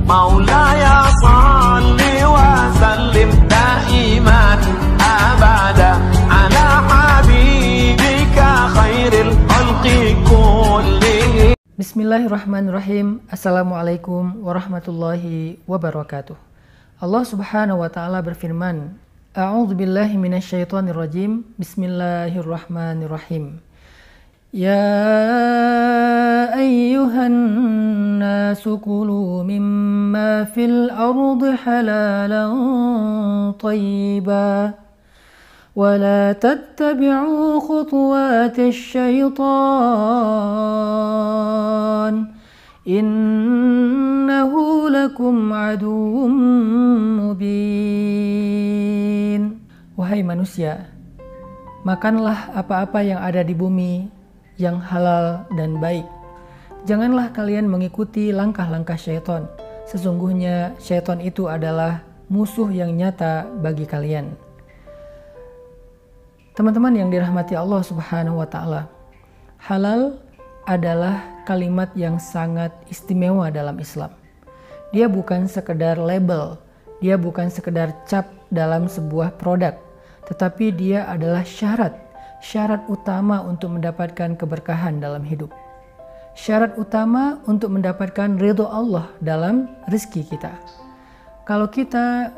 مولاي صل وسلم دائما أبدا على حبيبك خير الخلق كلهم. Bismillahirrahmanirrahim. Assalamualaikum warahmatullahi wabarakatuh. Allah subhanahu wa ta'ala berfirman, A'udzubillahi minasyaitonirrajim. Bismillahirrahmanirrahim. Ya ayyuhan nasu kulu mimma fil ardi halalan tayyiba wa la tattabi'u khutuwatis syaitan innahu lakum aduwwum mubin. Wahai manusia, makanlah apa-apa yang ada di bumi yang halal dan baik. Janganlah kalian mengikuti langkah-langkah syaitan. Sesungguhnya syaitan itu adalah musuh yang nyata bagi kalian. Teman-teman yang dirahmati Allah subhanahu wa ta'ala, halal adalah kalimat yang sangat istimewa dalam Islam. Dia bukan sekedar label, dia bukan sekedar cap dalam sebuah produk, tetapi dia adalah syarat utama untuk mendapatkan keberkahan dalam hidup. Syarat utama untuk mendapatkan ridho Allah dalam rezeki kita. Kalau kita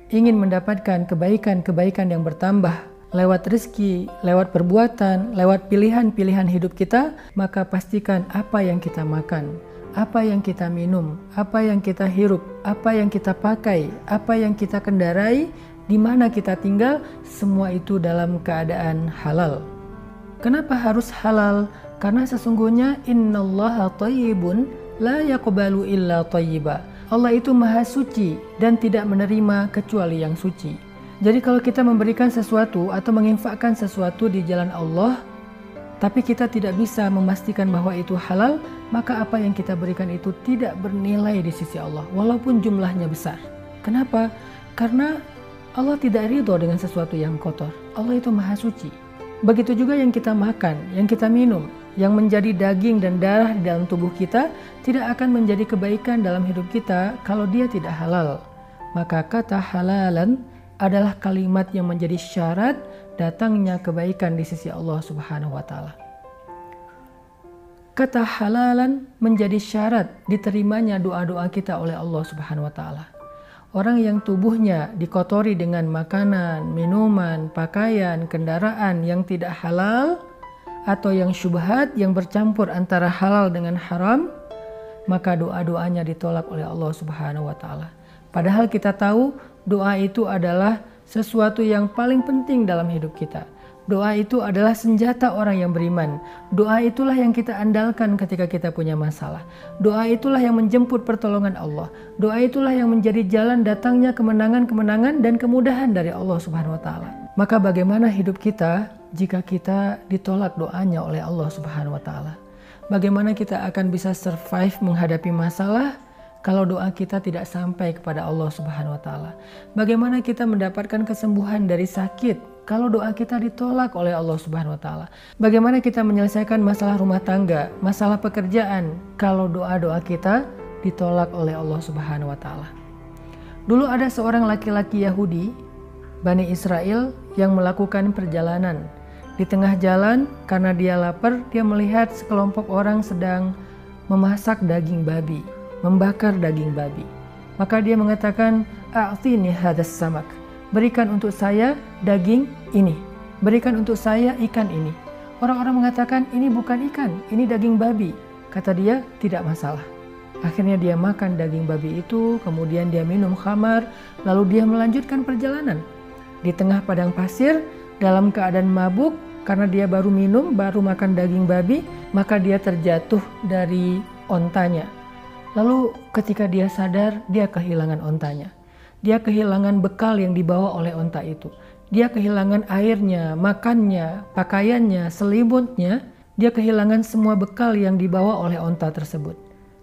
ingin mendapatkan kebaikan-kebaikan yang bertambah lewat rezeki, lewat perbuatan, lewat pilihan-pilihan hidup kita, maka pastikan apa yang kita makan, apa yang kita minum, apa yang kita hirup, apa yang kita pakai, apa yang kita kendarai, di mana kita tinggal, semua itu dalam keadaan halal. Kenapa harus halal? Karena sesungguhnya innallaha thayyibun la yaqbalu illa thayyiba. Allah itu maha suci dan tidak menerima kecuali yang suci. Jadi kalau kita memberikan sesuatu atau menginfakkan sesuatu di jalan Allah, tapi kita tidak bisa memastikan bahwa itu halal, maka apa yang kita berikan itu tidak bernilai di sisi Allah, walaupun jumlahnya besar. Kenapa? Karena Allah tidak ridho dengan sesuatu yang kotor. Allah itu maha suci. Begitu juga yang kita makan, yang kita minum, yang menjadi daging dan darah di dalam tubuh kita, tidak akan menjadi kebaikan dalam hidup kita kalau dia tidak halal. Maka kata halalan adalah kalimat yang menjadi syarat datangnya kebaikan di sisi Allah subhanahu wa ta'ala. Kata halalan menjadi syarat diterimanya doa-doa kita oleh Allah subhanahu wa ta'ala. Orang yang tubuhnya dikotori dengan makanan, minuman, pakaian, kendaraan yang tidak halal atau yang syubhat yang bercampur antara halal dengan haram, maka doa-doanya ditolak oleh Allah subhanahu wa ta'ala. Padahal kita tahu doa itu adalah sesuatu yang paling penting dalam hidup kita. Doa itu adalah senjata orang yang beriman. Doa itulah yang kita andalkan ketika kita punya masalah. Doa itulah yang menjemput pertolongan Allah. Doa itulah yang menjadi jalan datangnya kemenangan-kemenangan dan kemudahan dari Allah subhanahu wa ta'ala. Maka bagaimana hidup kita jika kita ditolak doanya oleh Allah subhanahu wa ta'ala? Bagaimana kita akan bisa survive menghadapi masalah kalau doa kita tidak sampai kepada Allah subhanahu wa ta'ala? Bagaimana kita mendapatkan kesembuhan dari sakit kalau doa kita ditolak oleh Allah subhanahu wa ta'ala? Bagaimana kita menyelesaikan masalah rumah tangga, masalah pekerjaan kalau doa-doa kita ditolak oleh Allah subhanahu wa ta'ala? Dulu ada seorang laki-laki Yahudi, Bani Israel, yang melakukan perjalanan. Di tengah jalan, karena dia lapar, dia melihat sekelompok orang sedang memasak daging babi, membakar daging babi. Maka dia mengatakan, A'tini hadas samak. Berikan untuk saya daging ini. Berikan untuk saya ikan ini. Orang-orang mengatakan, ini bukan ikan, ini daging babi. Kata dia, tidak masalah. Akhirnya dia makan daging babi itu, kemudian dia minum khamar, lalu dia melanjutkan perjalanan. Di tengah padang pasir, dalam keadaan mabuk, karena dia baru minum, baru makan daging babi, maka dia terjatuh dari ontanya. Lalu ketika dia sadar, dia kehilangan ontanya. Dia kehilangan bekal yang dibawa oleh onta itu. Dia kehilangan airnya, makannya, pakaiannya, selimutnya. Dia kehilangan semua bekal yang dibawa oleh onta tersebut.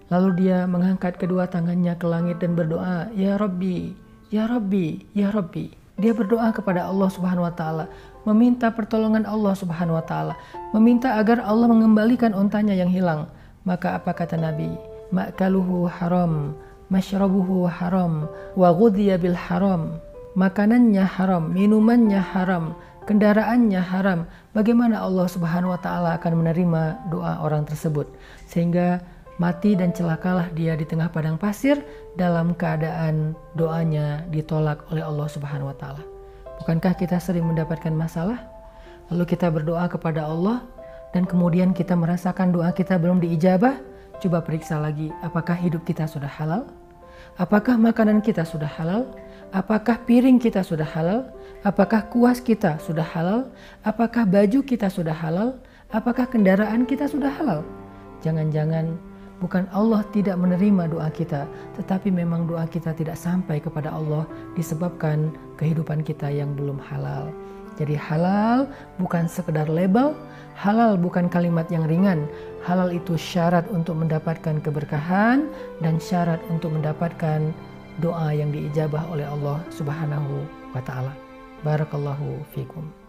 Lalu dia mengangkat kedua tangannya ke langit dan berdoa, Ya Rabbi, Ya Rabbi, Ya Rabbi. Dia berdoa kepada Allah subhanahu wa ta'ala, meminta pertolongan Allah subhanahu wa ta'ala, meminta agar Allah mengembalikan ontanya yang hilang. Maka apa kata Nabi? Ma'kaluhu haram masyrabuhu haram, wa ghudhiya bil haram. Makanannya haram, minumannya haram, kendaraannya haram. Bagaimana Allah Subhanahu wa taala akan menerima doa orang tersebut? Sehingga mati dan celakalah dia di tengah padang pasir dalam keadaan doanya ditolak oleh Allah Subhanahu wa taala. Bukankah kita sering mendapatkan masalah? Lalu kita berdoa kepada Allah dan kemudian kita merasakan doa kita belum diijabah? Coba periksa lagi, apakah hidup kita sudah halal? Apakah makanan kita sudah halal? Apakah piring kita sudah halal? Apakah kuas kita sudah halal? Apakah baju kita sudah halal? Apakah kendaraan kita sudah halal? Jangan-jangan bukan Allah tidak menerima doa kita, tetapi memang doa kita tidak sampai kepada Allah disebabkan kehidupan kita yang belum halal. Jadi halal bukan sekedar label, halal bukan kalimat yang ringan. Halal itu syarat untuk mendapatkan keberkahan dan syarat untuk mendapatkan doa yang diijabah oleh Allah Subhanahu wa taala. Barakallahu fikum.